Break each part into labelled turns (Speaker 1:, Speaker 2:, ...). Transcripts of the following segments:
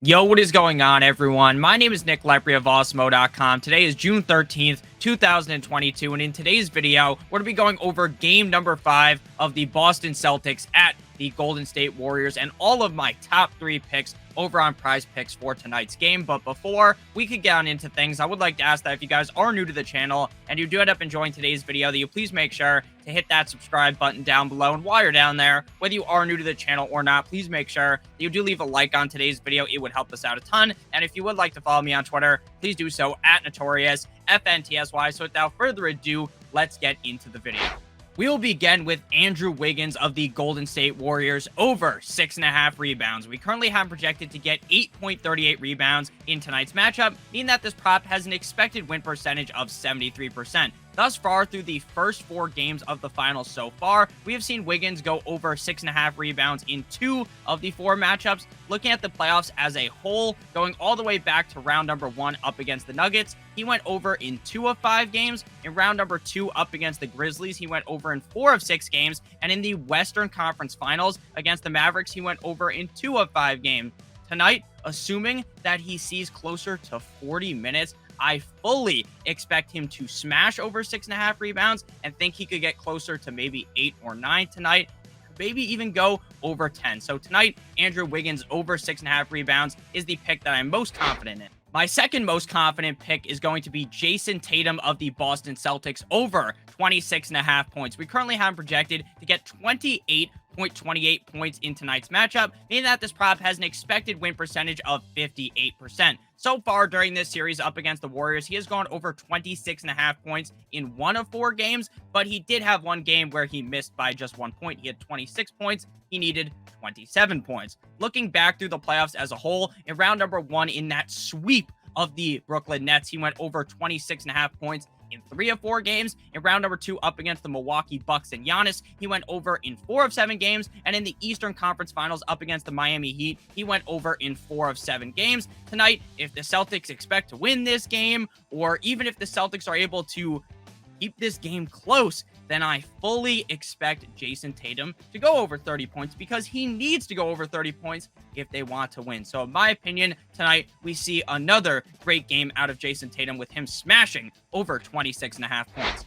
Speaker 1: Yo, what is going on, everyone? My name is Nick Lepri of Awesemo.com. Today is June 13th, 2022, and in today's video, we're going to be going over game number 5 of the Boston Celtics at the Golden State Warriors and all of my top 3 picks over on PrizePicks for tonight's game. But before we could get on into things, I would like to ask that if you guys are new to the channel and you do end up enjoying today's video, that you please make sure to hit that subscribe button down below. And while you're down there, whether you are new to the channel or not, please make sure that you do leave a like on today's video. It would help us out a ton. And if you would like to follow me on Twitter, please do so at Notorious FNTSY. So without further ado, let's get into the video. We will begin with Andrew Wiggins of the Golden State Warriors over 6.5 rebounds. We currently have him projected to get 8.38 rebounds in tonight's matchup, meaning that this prop has an expected win percentage of 73%. Thus far, through the first 4 games of the finals so far, we have seen Wiggins go over 6.5 rebounds in 2 of the 4 matchups. Looking at the playoffs as a whole, going all the way back to round number 1 up against the Nuggets, he went over in 2 of 5 games. In round number 2 up against the Grizzlies, he went over in 4 of 6 games. And in the Western Conference Finals against the Mavericks, he went over in 2 of 5 games. Tonight, assuming that he sees closer to 40 minutes, I fully expect him to smash over 6.5 rebounds and think he could get closer to maybe 8 or 9 tonight, maybe even go over 10. So tonight, Andrew Wiggins over 6.5 rebounds is the pick that I'm most confident in. My second most confident pick is going to be Jayson Tatum of the Boston Celtics over 26.5 points. We currently have him projected to get 28.28 points in tonight's matchup, meaning that this prop has an expected win percentage of 58%. So far during this series up against the Warriors, he has gone over 26.5 points in 1 of 4 games, but he did have one game where he missed by just 1 point. He had 26 points. He needed 27 points. Looking back through the playoffs as a whole, in round number 1 in that sweep of the Brooklyn Nets, he went over 26.5 points in 3 of 4 games. In round number 2 up against the Milwaukee Bucks and Giannis, he went over in 4 of 7 games. And in the Eastern Conference Finals up against the Miami Heat, he went over in 4 of 7 games. Tonight, if the Celtics expect to win this game, or even if the Celtics are able to keep this game close, then I fully expect Jayson Tatum to go over 30 points because he needs to go over 30 points if they want to win. So in my opinion, tonight we see another great game out of Jayson Tatum with him smashing over 26.5 points.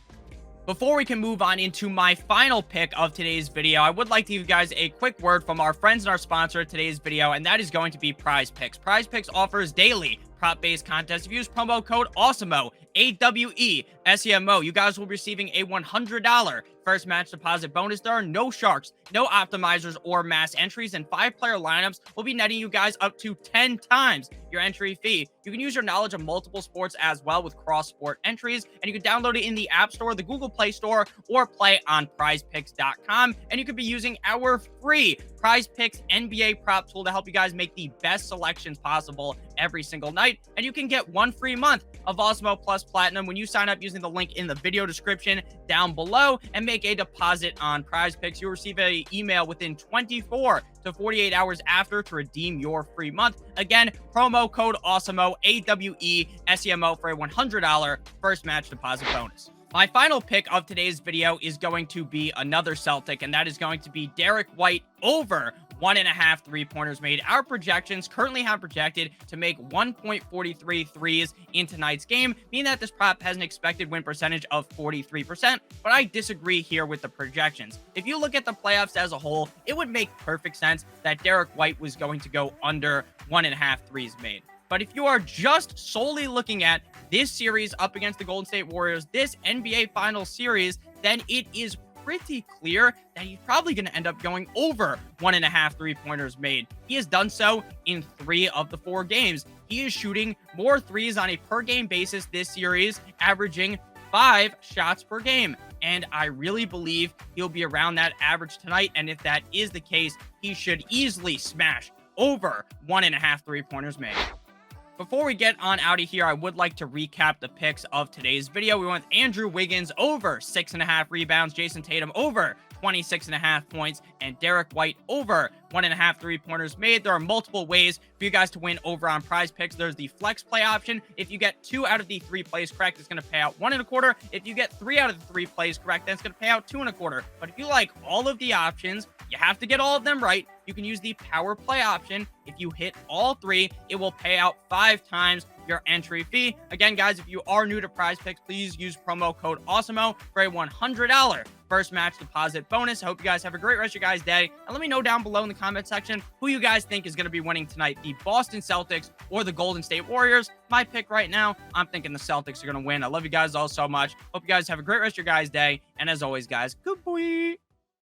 Speaker 1: Before we can move on into my final pick of today's video, I would like to give you guys a quick word from our friends and our sponsor of today's video, and that is going to be PrizePicks. PrizePicks offers daily prop-based contests. If you use promo code Awesemo, AWESEMO, you guys will be receiving a $100 first match deposit bonus. There are no sharks, no optimizers or mass entries, and 5-player lineups will be netting you guys up to 10 times your entry fee. You can use your knowledge of multiple sports as well with cross-sport entries, and you can download it in the App Store, the Google Play Store, or play on PrizePicks.com. And you could be using our free PrizePicks NBA prop tool to help you guys make the best selections possible every single night. And you can get 1 free month of Awesemo Plus Platinum when you sign up using the link in the video description down below and make a deposit on PrizePicks. You'll receive an email within 24 to 48 hours after to redeem your free month. Again, promo code Awesemo, AWESEMO, for a $100 first match deposit bonus. My final pick of today's video is going to be another Celtic, and that is going to be Derrick White over 1.5 3-pointers made. Our projections currently have projected to make 1.43 threes in tonight's game, meaning that this prop has an expected win percentage of 43%, but I disagree here with the projections. If you look at the playoffs as a whole, it would make perfect sense that Derrick White was going to go under 1.5 threes made. But if you are just solely looking at this series up against the Golden State Warriors, this NBA Finals series, then it is pretty clear that he's probably going to end up going over 1.5 3-pointers made. He has done so in 3 of the 4 games. He is shooting more threes on a per-game basis this series, averaging 5 shots per game. And I really believe he'll be around that average tonight. And if that is the case, he should easily smash over 1.5 3-pointers made. Before we get on out of here, I would like to recap the picks of today's video. We went with Andrew Wiggins over 6.5 rebounds, Jayson Tatum over 26.5 points, and Derrick White over 1.5 3-pointers made. There are multiple ways for you guys to win over on PrizePicks. There's the flex play option. If you get 2 out of the 3 plays correct, it's going to pay out 1.25. If you get 3 out of the 3 plays correct, then it's going to pay out 2.25. But if you like all of the options, you have to get all of them right. you can use the power play option. If you hit all 3, it will pay out 5 times your entry fee. Again, guys, if you are new to PrizePicks, please use promo code Awesemo for a $100 first match deposit bonus. I hope you guys have a great rest of your guys' day. And let me know down below in the comment section who you guys think is going to be winning tonight, the Boston Celtics or the Golden State Warriors. My pick right now, I'm thinking the Celtics are going to win. I love you guys all so much. Hope you guys have a great rest of your guys' day. And as always, guys, good boy.